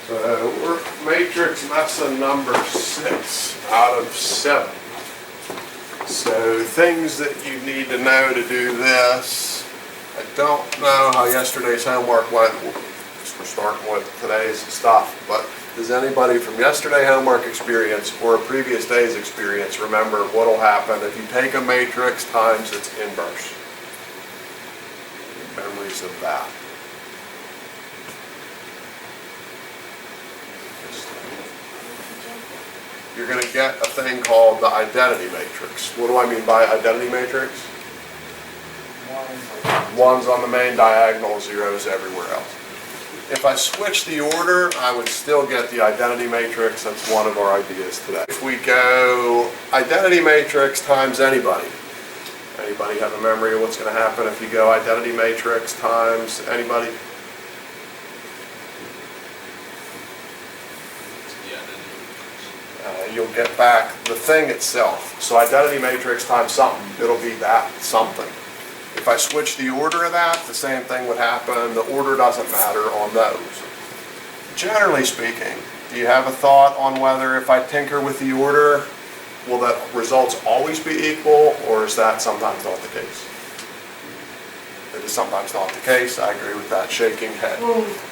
So we're matrix lesson number 6 out of 7. So things that you need to know to do this. I don't know how yesterday's homework went. We're starting with today's stuff, but does anybody from yesterday's homework experience or a previous day's experience remember what will happen if you take a matrix times its inverse? Memories of that. You're going to get a thing called the identity matrix. What do I mean by identity matrix? Ones on the main diagonal, zeros everywhere else. If I switch the order, I would still get the identity matrix. That's one of our ideas today. If we go identity matrix times anybody. Anybody have a memory of what's going to happen if you go identity matrix times anybody? You'll get back the thing itself. So identity matrix times something, it'll be that something. If I switch the order of that, the same thing would happen. The order doesn't matter on those. Generally speaking, do you have a thought on whether if I tinker with the order, will the results always be equal, or is that sometimes not the case? It is sometimes not the case. I agree with that shaking head.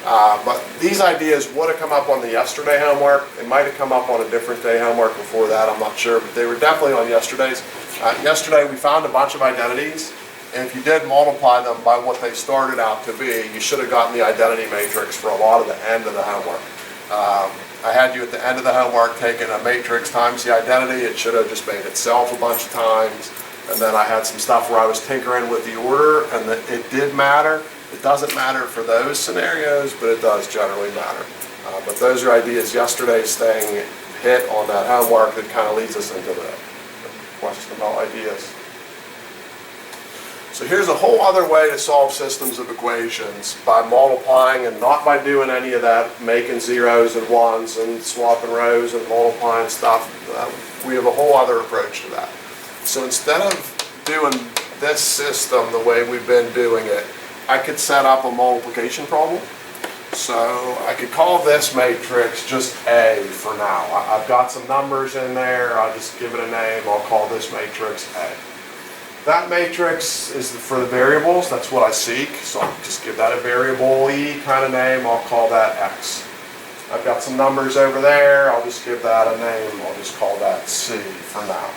But these ideas would have come up on the yesterday homework. They might have come up on a different day homework before that, I'm not sure, but they were definitely on yesterday's. Yesterday we found a bunch of identities, and if you did multiply them by what they started out to be, you should have gotten the identity matrix for a lot of the end of the homework. I had you at the end of the homework taking a matrix times the identity. It should have just made itself a bunch of times. And then I had some stuff where I was tinkering with the order, and it did matter. It doesn't matter for those scenarios, but it does generally matter. But those are ideas yesterday's thing hit on that homework that kind of leads us into the question about ideas. So here's a whole other way to solve systems of equations by multiplying and not by doing any of that, making zeros and ones and swapping rows and multiplying stuff. We have a whole other approach to that. So instead of doing this system the way we've been doing it, I could set up a multiplication problem. So I could call this matrix just A for now. I've got some numbers in there. I'll just give it a name. I'll call this matrix A. That matrix is for the variables. That's what I seek. So I'll just give that a variable E kind of name. I'll call that X. I've got some numbers over there. I'll just give that a name. I'll just call that C for now.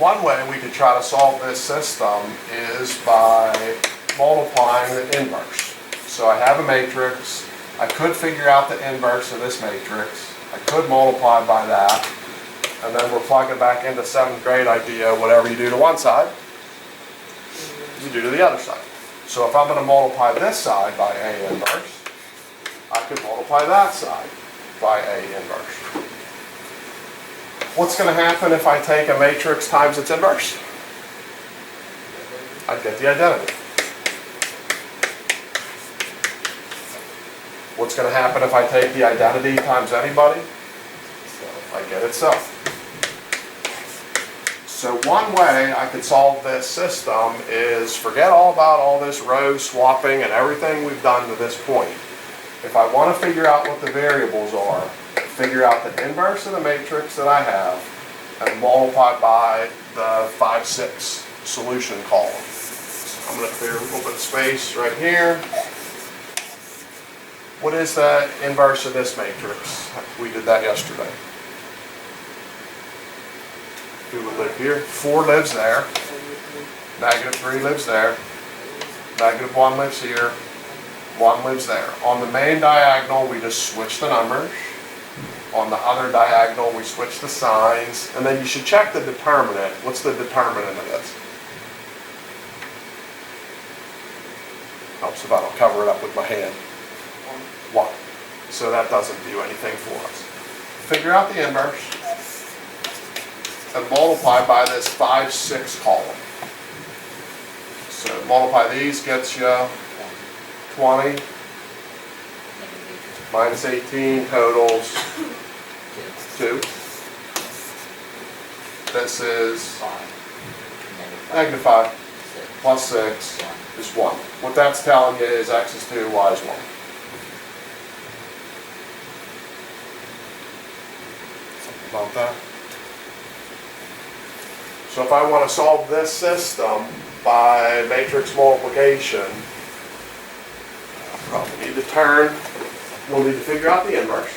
One way we could try to solve this system is by multiplying the inverse. So I have a matrix. I could figure out the inverse of this matrix. I could multiply by that. And then we're plugging back into 7th grade idea, whatever you do to one side, you do to the other side. So if I'm going to multiply this side by A inverse, I could multiply that side by A inverse. What's going to happen if I take a matrix times its inverse? I get the identity. What's going to happen if I take the identity times anybody? I get itself. So one way I could solve this system is forget all about all this row swapping and everything we've done to this point. If I want to figure out what the variables are, figure out the inverse of the matrix that I have, and multiply by the 5, 6 solution column. So I'm going to clear a little bit of space right here. What is the inverse of this matrix? We did that yesterday. Who would live here? 4 lives there. -3 lives there. -1 lives here. 1 lives there. On the main diagonal, we just switch the numbers. On the other diagonal, we switch the signs. And then you should check the determinant. What's the determinant of this? Helps if I don't cover it up with my hand. 1. So that doesn't do anything for us. Figure out the inverse and multiply by this 5, 6 column. So multiply these gets you 20 minus 18 totals 2. This is -5 plus 6 is 1. What that's telling you is x is 2, y is 1. about that. So if I want to solve this system by matrix multiplication, I probably need to turn, we'll need to figure out the inverse.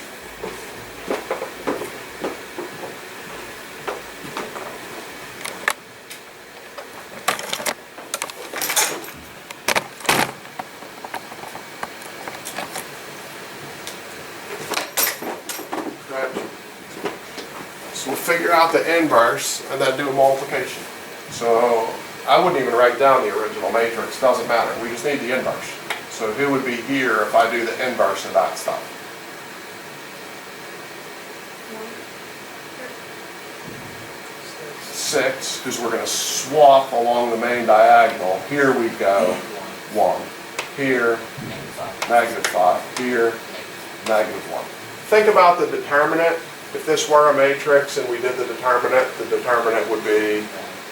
So we'll figure out the inverse and then do a multiplication. So I wouldn't even write down the original matrix, doesn't matter, we just need the inverse. So who would be here if I do the inverse of that stuff? 6, because we're going to swap along the main diagonal. Here we go, 1. Here, -5. Here, -1. Think about the determinant. If this were a matrix and we did the determinant would be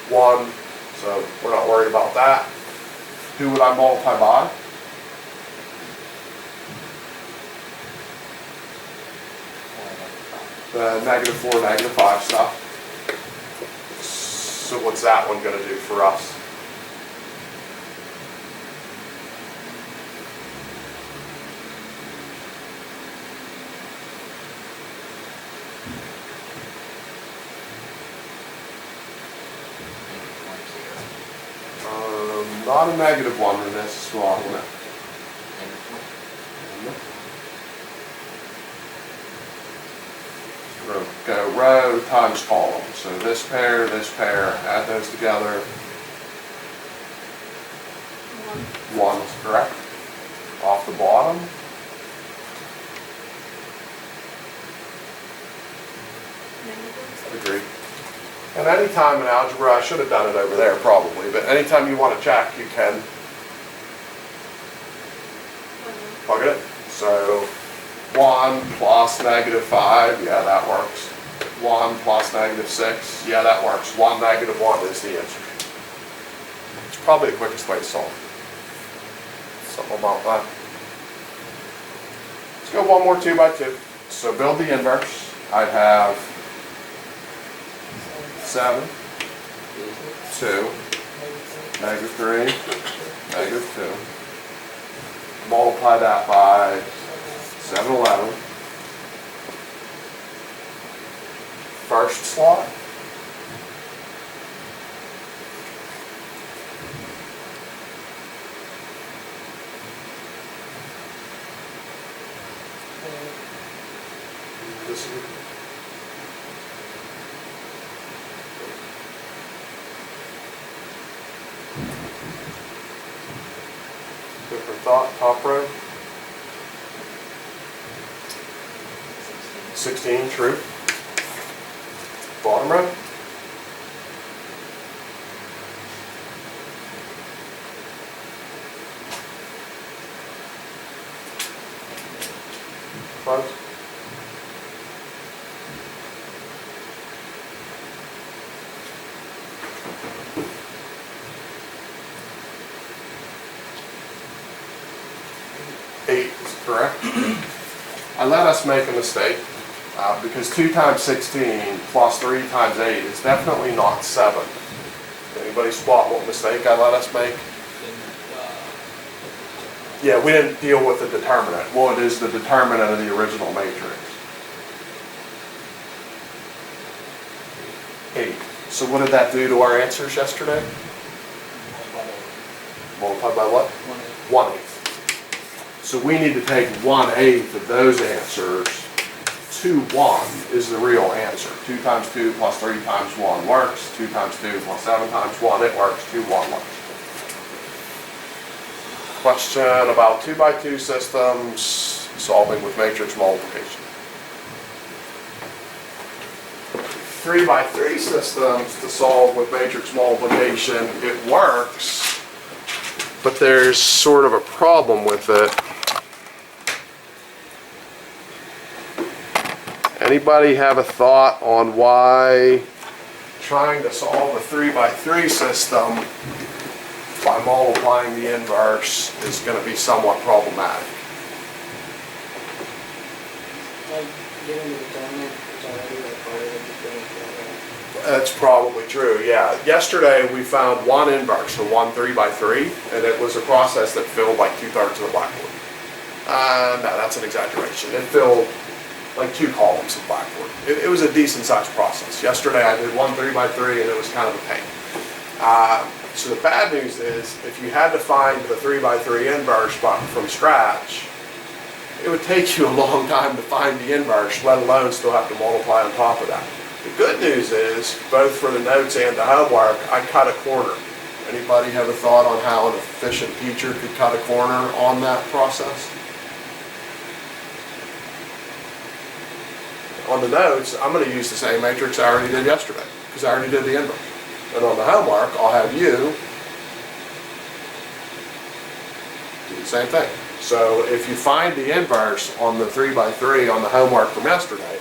1, so we're not worried about that. Who would I multiply by? The -4, -5 stuff. So what's that one going to do for us? Not a -1 in this slot, isn't it? We're going to go row times column. So this pair, add those together. 1 is correct. Off the bottom. Agreed. And anytime in algebra, I should have done it over there probably, but anytime you want to check, you can plug it in. So 1 plus -5, yeah, that works. 1 plus -6, yeah, that works. 1 -1 is the answer. It's probably the quickest way to solve. Something about that. Let's go one more 2 by 2. So build the inverse. I'd have 7, 2, -3, -2. Multiply that by 711. First slot. This is different thought, top row. 16, true. Bottom row. Close. Eight is correct. I let us make a mistake because 2 times 16 plus 3 times 8 is definitely not 7. Anybody spot what mistake I let us make? Yeah, we didn't deal with the determinant. What is the determinant of the original matrix? 8. So what did that do to our answers yesterday? Multiplied by what? 1/8. So we need to take 1/8 of those answers to 1 is the real answer. 2 times 2 plus 3 times 1 works. 2 times 2 plus 7 times 1, it works. 2, 1 works. Question about 2 by 2 systems, solving with matrix multiplication. 3 by 3 systems to solve with matrix multiplication, it works, but there's sort of a problem with it. Anybody have a thought on why trying to solve a 3 by 3 system by multiplying the inverse is going to be somewhat problematic? given the determinant, it's already like part of the different. That's probably true, yeah. Yesterday, we found one inverse for one 3x3, and it was a process that filled like 2/3 of the blackboard. No, that's an exaggeration. It filled like 2 columns of blackboard. It was a decent sized process. Yesterday, I did one 3x3, and it was kind of a pain. So the bad news is, if you had to find the 3x3 inverse from scratch, it would take you a long time to find the inverse, let alone still have to multiply on top of that. The good news is, both for the notes and the homework, I cut a corner. Anybody have a thought on how an efficient teacher could cut a corner on that process? On the notes, I'm going to use the same matrix I already did yesterday, because I already did the inverse. And on the homework, I'll have you do the same thing. So if you find the inverse on the 3x3 on the homework from yesterday,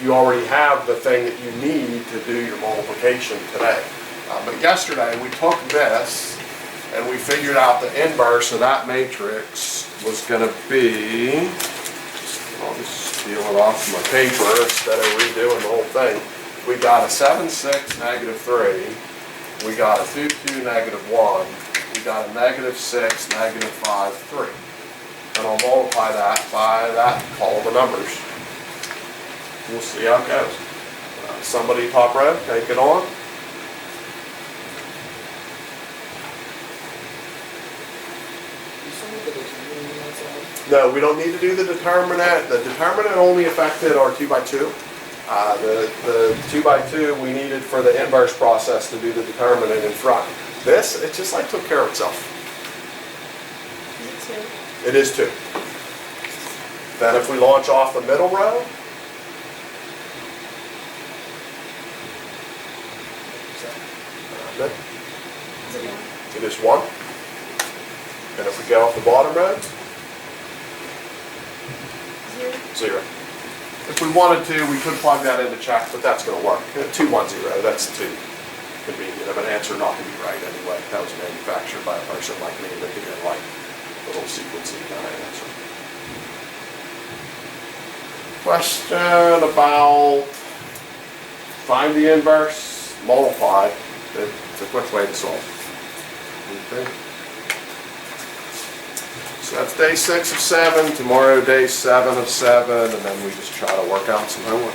you already have the thing that you need to do your multiplication today. But yesterday we took this and we figured out the inverse of that matrix was going to be, I'll just steal it off my paper instead of redoing the whole thing. We got a 7, 6, negative 3. We got a 2, 2, negative 1. We got a negative 6, negative 5, 3. And I'll multiply that by that column of numbers. We'll see how it goes. Somebody top row, take it on. No, we don't need to do the determinant. The determinant only affected our 2x2. The 2x2 we needed for the inverse process to do the determinant in front. This, it just like took care of itself. It is 2. Then if we launch off the middle row, it is 1. And if we go off the bottom row, 0. If we wanted to, we could plug that into check, but that's going to work. 2, 1, 0, that's too convenient of an answer not to be right anyway. That was manufactured by a person like me that didn't like the little sequencing kind of answer. Question about find the inverse, multiply. It's a quick way to solve. Okay. So that's day 6 of 7, tomorrow day 7 of 7, and then we just try to work out some homework.